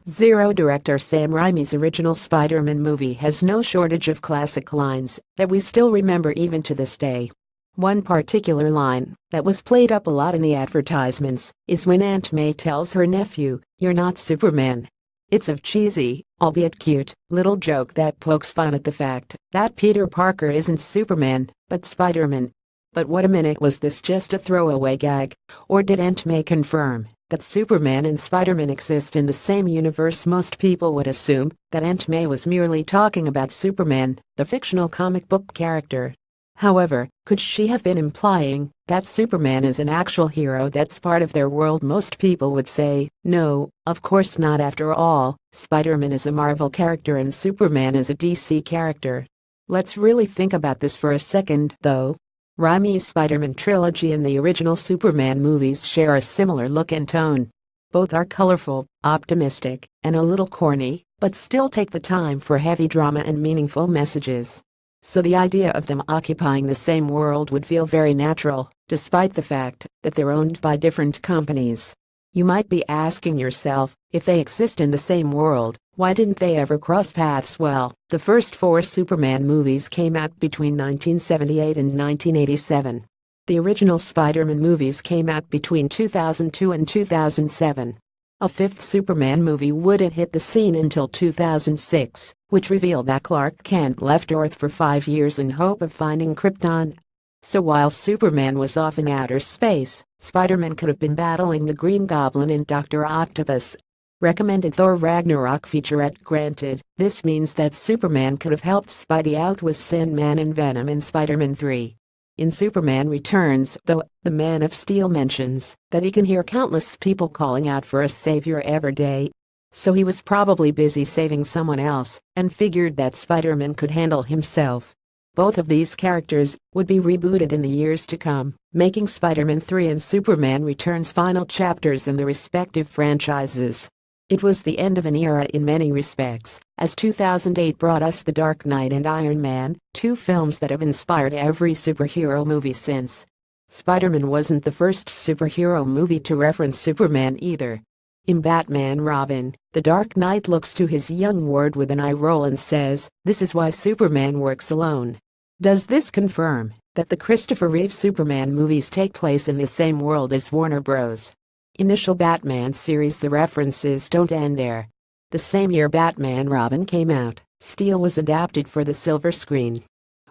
Zero. Director Sam Raimi's original Spider-Man movie has no shortage of classic lines that we still remember even to this day. One particular line that was played up a lot in the advertisements is when Aunt May tells her nephew, "You're not Superman." It's a cheesy, albeit cute, little joke that pokes fun at the fact that Peter Parker isn't Superman, but Spider-Man. But wait a minute, was this just a throwaway gag? Or did Aunt May confirm that Superman and Spider-Man exist in the same universe? Most people would assume that Aunt May was merely talking about Superman, the fictional comic book character. However, could she have been implying that Superman is an actual hero that's part of their world? Most people would say, no, of course not. After all, Spider-Man is a Marvel character and Superman is a DC character. Let's really think about this for a second, though. Raimi's Spider-Man trilogy and the original Superman movies share a similar look and tone. Both are colorful, optimistic, and a little corny, but still take the time for heavy drama and meaningful messages. So the idea of them occupying the same world would feel very natural, despite the fact that they're owned by different companies. You might be asking yourself, if they exist in the same world, why didn't they ever cross paths? Well, the first 4 Superman movies came out between 1978 and 1987. The original Spider-Man movies came out between 2002 and 2007. A 5th Superman movie wouldn't hit the scene until 2006, which revealed that Clark Kent left Earth for 5 years in hope of finding Krypton. So while Superman was off in outer space, Spider-Man could have been battling the Green Goblin and Dr. Octopus. Recommended Thor Ragnarok featurette. Granted, this means that Superman could have helped Spidey out with Sandman and Venom in Spider-Man 3. In Superman Returns, though, the Man of Steel mentions that he can hear countless people calling out for a savior every day. So he was probably busy saving someone else and figured that Spider-Man could handle himself. Both of these characters would be rebooted in the years to come, making Spider-Man 3 and Superman Returns final chapters in the respective franchises. It was the end of an era in many respects, as 2008 brought us The Dark Knight and Iron Man, 2 films that have inspired every superhero movie since. Spider-Man wasn't the first superhero movie to reference Superman either. In Batman Robin, The Dark Knight looks to his young ward with an eye roll and says, "This is why Superman works alone." Does this confirm that the Christopher Reeve Superman movies take place in the same world as Warner Bros. Initial Batman series? The references don't end there. The same year Batman Robin came out, Steel was adapted for the silver screen.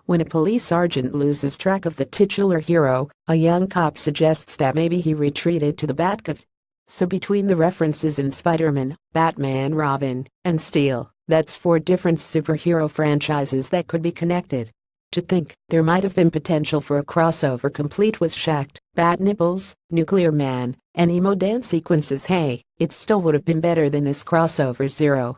When a police sergeant loses track of the titular hero, a young cop suggests that maybe he retreated to the Batcave. So between the references in Spider-Man, Batman Robin, and Steel, that's 4 different superhero franchises that could be connected. To think there might have been potential for a crossover complete with Shacked, Bat Nipples, Nuclear Man, and emo dance sequences. Hey, it still would have been better than this crossover. 0.